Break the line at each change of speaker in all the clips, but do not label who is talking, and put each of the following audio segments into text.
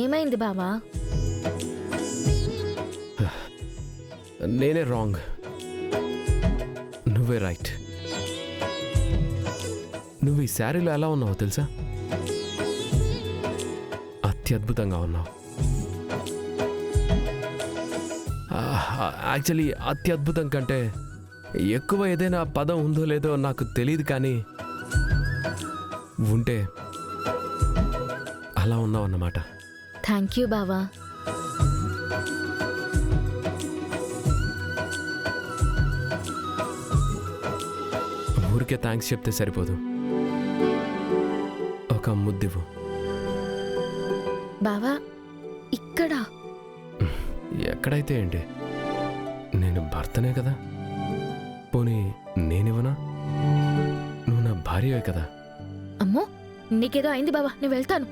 ఏమైంది బావా?
నేనే రాంగ్, నువ్వే రైట్. నువ్వు ఈ శారీలో ఎలా ఉన్నావో తెలుసా? అత్యద్భుతంగా ఉన్నావు. యాక్చువల్లీ అత్యద్భుతం కంటే ఎక్కువ ఏదైనా పదం ఉందో లేదో నాకు తెలియదు, కానీ ఉంటే అలా ఉన్నావు అన్నమాట.
థ్యాంక్ యూ బావా.
ఊరికే థ్యాంక్స్ చెప్తే సరిపోదు, ఒక ముద్దివ్వు.
బావా ఇక్కడ
ఎక్కడైతే ఏంటి, నేను భర్తనే కదా. పోనీ నేనివ్వనా? నువ్వు నా భార్యవే కదా.
అమ్మో, నీకేదో అయింది బావా, నేను వెళ్తాను.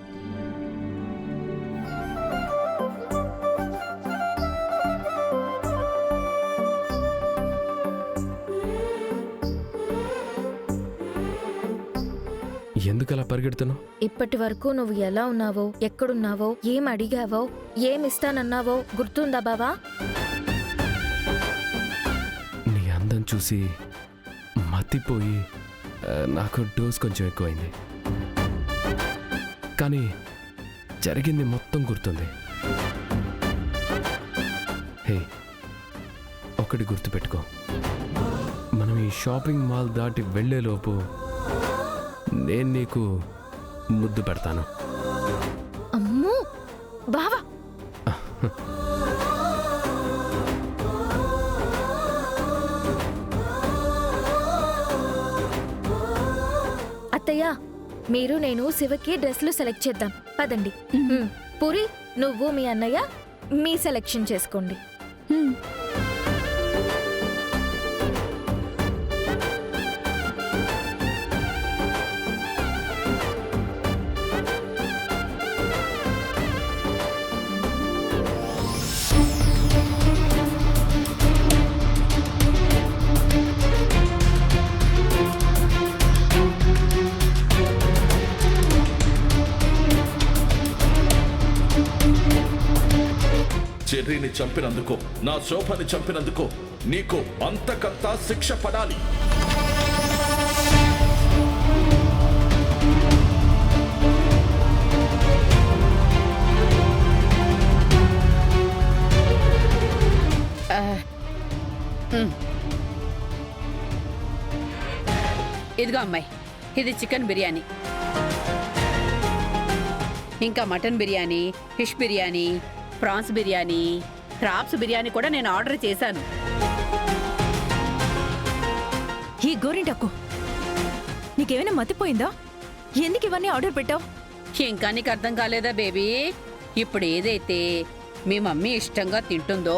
ఎందుకలా పరిగెడుతున్నావు?
ఇప్పటి వరకు నువ్వు ఎలా ఉన్నావో, ఎక్కడున్నావో, ఏం అడిగావో, ఏమిస్తానన్నావో గుర్తుందా బావా?
నీ అందం చూసి మత్తిపోయి నాకు డోస్ కొంచెం ఎక్కువైంది, కానీ జరిగింది మొత్తం గుర్తుంది. హే, ఒకటి గుర్తుపెట్టుకో, మనం ఈ షాపింగ్ మాల్ దాటి వెళ్ళేలోపు నేను నీకు ముద్దు పెడతాను.
అమ్మో బావా, అత్తయ్య మీరు నేను శివకి డ్రెస్లు సెలెక్ట్ చేద్దాం పదండి. పూరి, నువ్వు మీ అన్నయ్య మీ సెలెక్షన్ చేసుకోండి.
చెర్రీని చంపినందుకు, నా శోభని చంపినందుకు నీకు అంతకంతా శిక్ష పడాలి.
ఇదిగో అమ్మాయి, ఇది చికెన్ బిర్యానీ, ఇంకా mutton biryani, fish biryani, prawns biryani, crops biryani కూడా నేను ఆర్డర్ చేశాను.
ఈ గోరింటక్కు, నీకేమైనా మతిపోయిందా? ఎందుకు ఇవన్నీ ఆర్డర్ పెట్టావు?
ఇంకా నీకు అర్థం కాలేదా బేబీ? ఇప్పుడు ఏదైతే మీ మమ్మీ ఇష్టంగా తింటుందో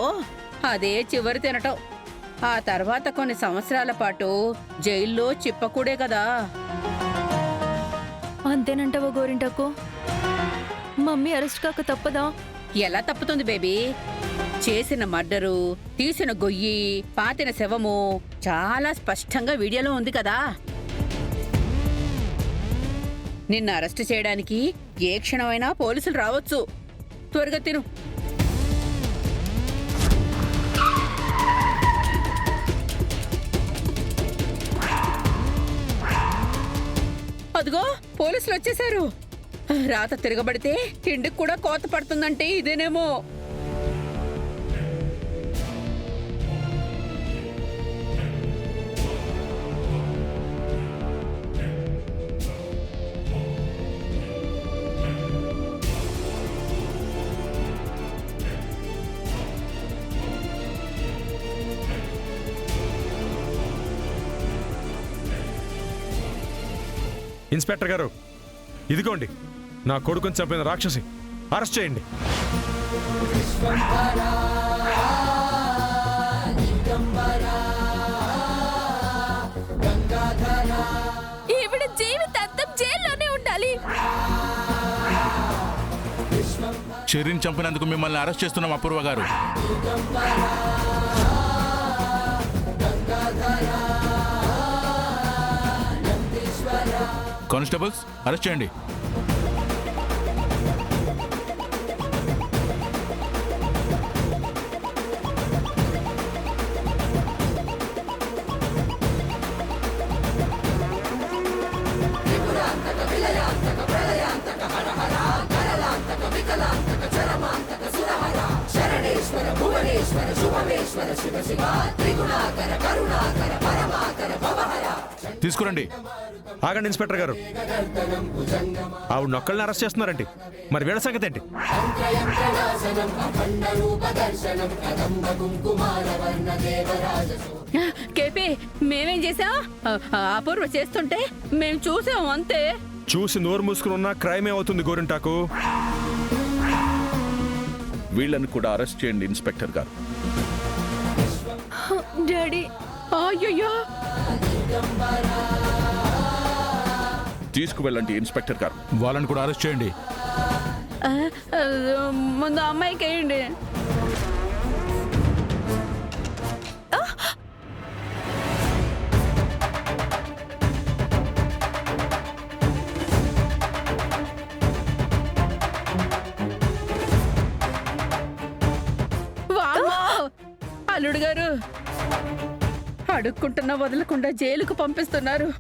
అదే చివరి తినటం. ఆ తర్వాత కొన్ని సంవత్సరాల పాటు జైల్లో చిప్పకూడే కదా.
అంతేనంటావా గోరింటక్కు? మమ్మీ అరెస్ట్ కాక తప్పదా?
ఎలా తప్పుతుంది బేబీ? చేసిన మర్డరు, తీసిన గొయ్యి, పాతిన శవము చాలా స్పష్టంగా వీడియోలో ఉంది కదా. నిన్ను అరెస్ట్ చేయడానికి ఏ క్షణమైనా పోలీసులు రావచ్చు. త్వరగా తిను. అదిగో పోలీసులు వచ్చేశారు. రాత తిరగబడితే తిండికి కూడా కోత పడుతుందంటే ఇదేనేమో.
ఇన్స్పెక్టర్ గారు, ఇదిగోండి నా కొడుకుని చంపిన రాక్షసి, అరెస్ట్ చేయండి.
ఈవిడ జీవితాంతం జైల్లోనే ఉండాలి.
చెర్రీని చంపినందుకు మిమ్మల్ని అరెస్ట్ చేస్తున్నాం అపూర్వ గారు. కానిస్టేబుల్స్, అరెస్ట్ చేయండి. తీసుకురండి.
ఆగండి ఇన్స్పెక్టర్ గారు, ఆవిడ నొక్కల్ని అరెస్ట్ చేస్తున్నారండి. మరి వీళ్ళ సంగతి ఏంటి?
కేపీ మేమేం చేసాం? అపూర్వ చేస్తుంటే మేము చూసాం అంతే.
చూసి నోరు మూసుకుని ఉన్న క్రైమే అవుతుంది గోరింటాకు.
వీళ్ళని కూడా అరెస్ట్ చేయండి ఇన్స్పెక్టర్ గారు.
డాడీ
అయ్యయ్యో,
తీసుకువెళ్ళండి ఇన్స్పెక్టర్ గారు.
వాళ్ళని కూడా అరెస్ట్ చేయండి.
ఆ, ఆ, ముందు అమ్మాయికి వేయండి. వామ్మో! అల్లుడు గారు అడుక్కుంటున్నా వదలకుండా జైలుకు పంపిస్తున్నారు.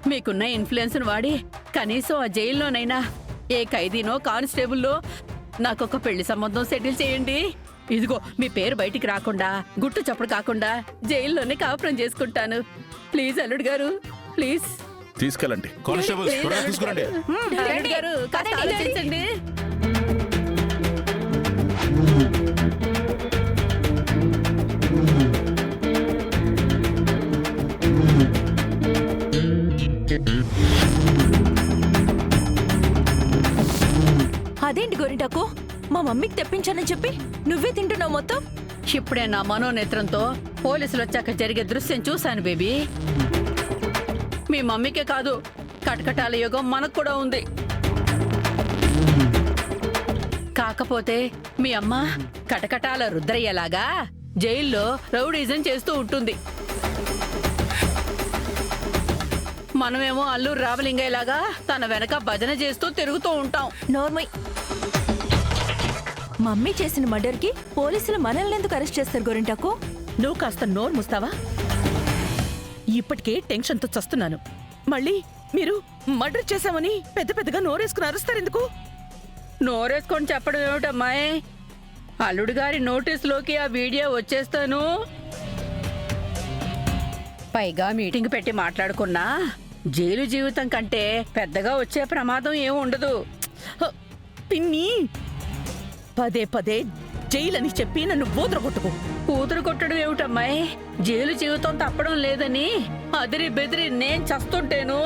మీకున్న ఇన్ఫ్లుయెన్స్ వాడి కనీసం ఆ జైల్లోనైనా ఏ ఖైదీనో కానిస్టేబుల్లో నాకొక పెళ్లి సంబంధం సెటిల్ చేయండి. ఇదిగో మీ పేరు బయటికి రాకుండా, గుట్టు చప్పుడు కాకుండా జైల్లోనే కాపురం చేసుకుంటాను. ప్లీజ్ అల్లుడు గారు, ప్లీజ్.
తీసుకెళ్ళండి.
కానిస్టేబుల్ త్వరగా తీసుకురండి.
అల్లుడు గారు కాస్త ఆలోచించండి.
అదేంటి గోరింటాకు, మా మమ్మీకి తెప్పించానని చెప్పి నువ్వే తింటున్నావు మొత్తం.
ఇప్పుడే నా మనోనేత్రంతో పోలీసులు వచ్చాక జరిగే దృశ్యం చూశాను బేబీ. మీ మమ్మీకే కాదు, కటకటాల యుగం మనకు కూడా ఉంది. కాకపోతే మీ అమ్మ కటకటాల రుద్రయ్యలాగా జైల్లో రౌడీజం చేస్తూ ఉంటుంది. మనమేమో అల్లూరు రామలింగయ్యలాగా తన వెనక భజన చేస్తూ తిరుగుతూ ఉంటాం.
నార్మల్. మమ్మీ చేసిన మర్డర్కి పోలీసులు మనల్ని ఎందుకు అరెస్ట్ చేస్తారు గోరింటాకు?
నువ్వు కాస్త నోరు మూస్తావా? ఇప్పటికే టెన్షన్తో చస్తున్నాను. మళ్ళీ మీరు మర్డర్ చేశామని పెద్ద పెద్దగా నోరేసుకుని అరుస్తారెందుకు?
నోరేసుకొని చెప్పడం ఏమిటమ్మాయి? అల్లుడు గారి నోటీసులోకి ఆ వీడియో వచ్చేస్తాను. పైగా మీటింగ్ పెట్టి మాట్లాడుకున్నా జైలు జీవితం కంటే పెద్దగా వచ్చే ప్రమాదం ఏం ఉండదు.
హ, పిన్ని పదే పదే జైలని చెప్పి నన్ను బూదరగొట్టుకో.
కూతురు కొట్టడం ఏమిటమ్మాయి? జైలు జీవితం తప్పడం లేదని అదిరి బెదిరి నేను చస్తుంటేను